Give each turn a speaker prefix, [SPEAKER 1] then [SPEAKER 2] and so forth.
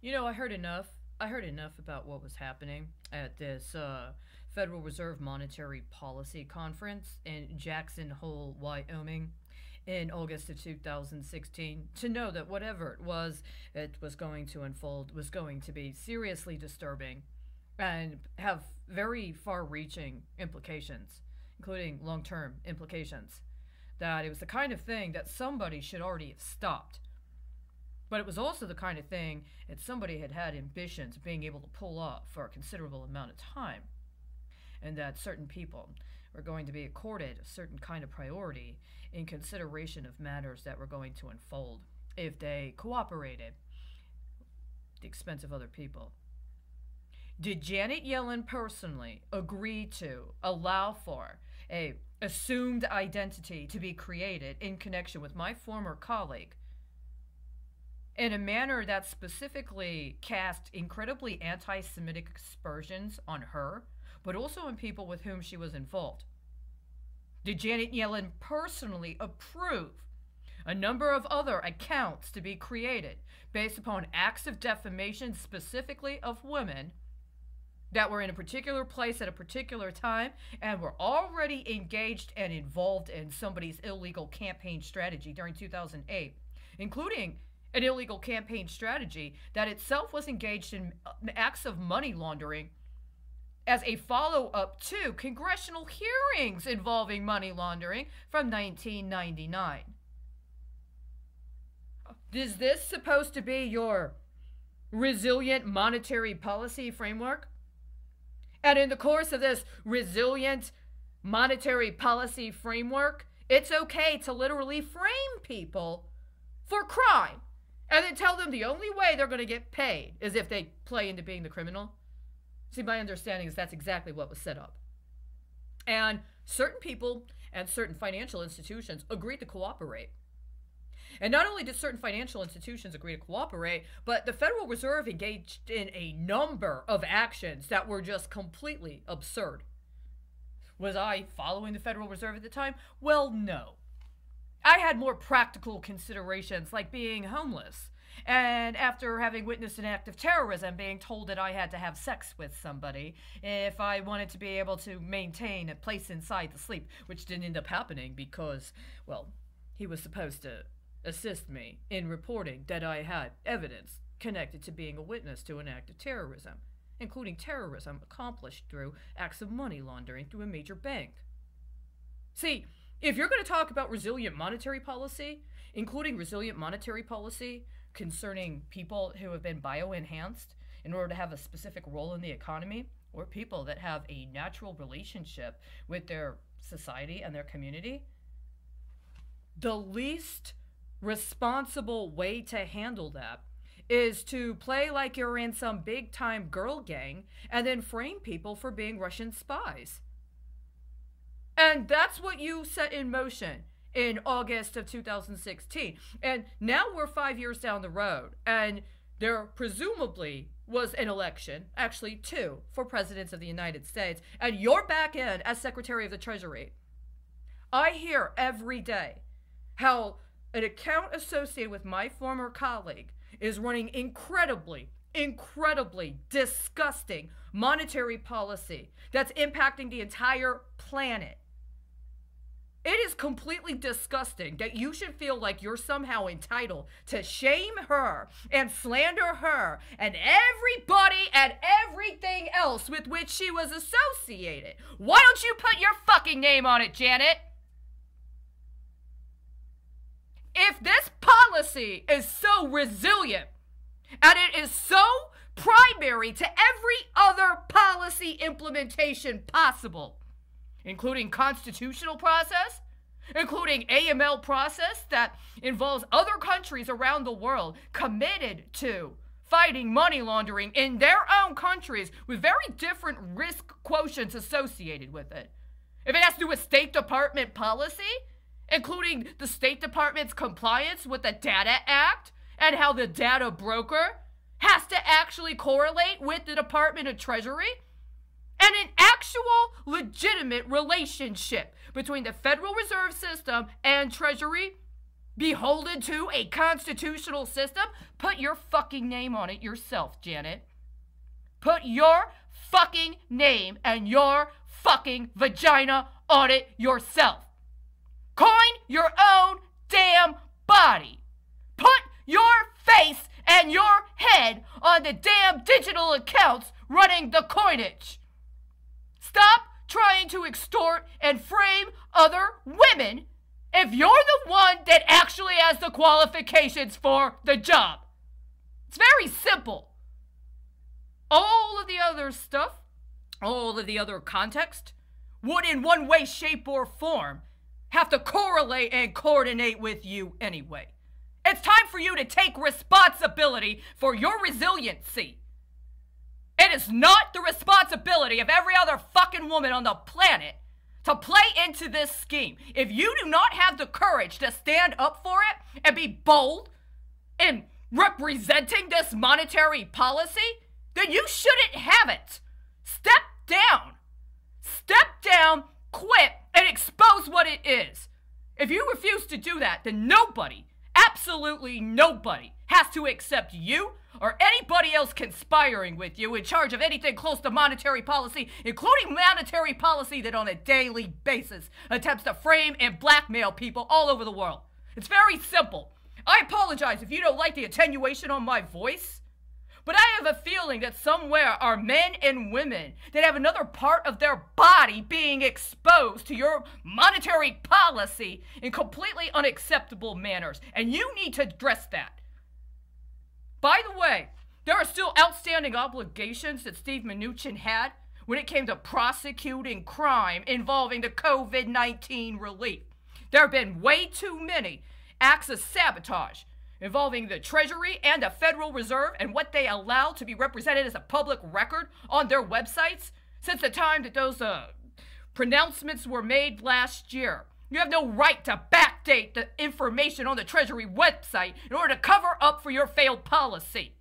[SPEAKER 1] I heard enough. I heard enough about what was happening at this Federal Reserve Monetary Policy Conference in Jackson Hole, Wyoming, in August of 2016 to know that whatever it was going to unfold was going to be seriously disturbing and have very far reaching implications, including long term implications. That it was the kind of thing that somebody should already have stopped. But it was also the kind of thing that somebody had had ambitions of being able to pull off for a considerable amount of time. And that certain people were going to be accorded a certain kind of priority in consideration of matters that were going to unfold if they cooperated at the expense of other people. Did Janet Yellen personally agree to allow for a assumed identity to be created in connection with my former colleague in a manner that specifically cast incredibly anti-Semitic aspersions on her, but also on people with whom she was involved? Did Janet Yellen personally approve a number of other accounts to be created based upon acts of defamation, specifically of women, that were in a particular place at a particular time and were already engaged and involved in somebody's illegal campaign strategy during 2008, including an illegal campaign strategy that itself was engaged in acts of money laundering as a follow-up to congressional hearings involving money laundering from 1999. Is this supposed to be your resilient monetary policy framework? And in the course of this resilient monetary policy framework, it's okay to literally frame people for crime and then tell them the only way they're going to get paid is if they play into being the criminal. See, my understanding is that's exactly what was set up. And certain people and certain financial institutions agreed to cooperate. And not only did certain financial institutions agree to cooperate, but the Federal Reserve engaged in a number of actions that were just completely absurd. Was I following the Federal Reserve at the time? Well, no. I had more practical considerations like being homeless. And after having witnessed an act of terrorism, being told that I had to have sex with somebody if I wanted to be able to maintain a place inside to sleep, which didn't end up happening because, well, he was supposed to assist me in reporting that I had evidence connected to being a witness to an act of terrorism, including terrorism accomplished through acts of money laundering through a major bank. See, if you're going to talk about resilient monetary policy, including resilient monetary policy concerning people who have been bioenhanced in order to have a specific role in the economy, or people that have a natural relationship with their society and their community, the least responsible way to handle that is to play like you're in some big-time girl gang and then frame people for being Russian spies. And that's what you set in motion in August of 2016. And now we're 5 years down the road, and there presumably was an election, actually two, for presidents of the United States, and you're back in as Secretary of the Treasury. I hear every day how an account associated with my former colleague is running incredibly disgusting monetary policy that's impacting the entire planet. It is completely disgusting that you should feel like you're somehow entitled to shame her and slander her and everybody and everything else with which she was associated. Why don't you put your fucking name on it, Janet? If this policy is so resilient and it is so primary to every other policy implementation possible, including constitutional process, including AML process that involves other countries around the world committed to fighting money laundering in their own countries with very different risk quotients associated with it. If it has to do with State Department policy, including the State Department's compliance with the Data Act and how the data broker has to actually correlate with the Department of Treasury, and an actual legitimate relationship between the Federal Reserve System and Treasury, beholden to a constitutional system? Put your fucking name on it yourself, Janet. Put your fucking name and your fucking vagina on it yourself. Coin your own damn body. Put your face and your head on the damn digital accounts running the coinage. Stop trying to extort and frame other women if you're the one that actually has the qualifications for the job. It's very simple. All of the other stuff, all of the other context, would in one way, shape, or form have to correlate and coordinate with you anyway. It's time for you to take responsibility for your resiliency. It is not the responsibility of every other fucking woman on the planet to play into this scheme. If you do not have the courage to stand up for it and be bold in representing this monetary policy, then you shouldn't have it. Step down. Step down, quit, and expose what it is. If you refuse to do that, then nobody, absolutely nobody, has to accept you or anybody else conspiring with you in charge of anything close to monetary policy, including monetary policy that on a daily basis attempts to frame and blackmail people all over the world. It's very simple. I apologize if you don't like the attenuation on my voice, but I have a feeling that somewhere are men and women that have another part of their body being exposed to your monetary policy in completely unacceptable manners, and you need to address that. By the way, there are still outstanding obligations that Steve Mnuchin had when it came to prosecuting crime involving the COVID-19 relief. There have been way too many acts of sabotage involving the Treasury and the Federal Reserve and what they allow to be represented as a public record on their websites since the time that those pronouncements were made last year. You have no right to backdate the information on the Treasury website in order to cover up for your failed policy.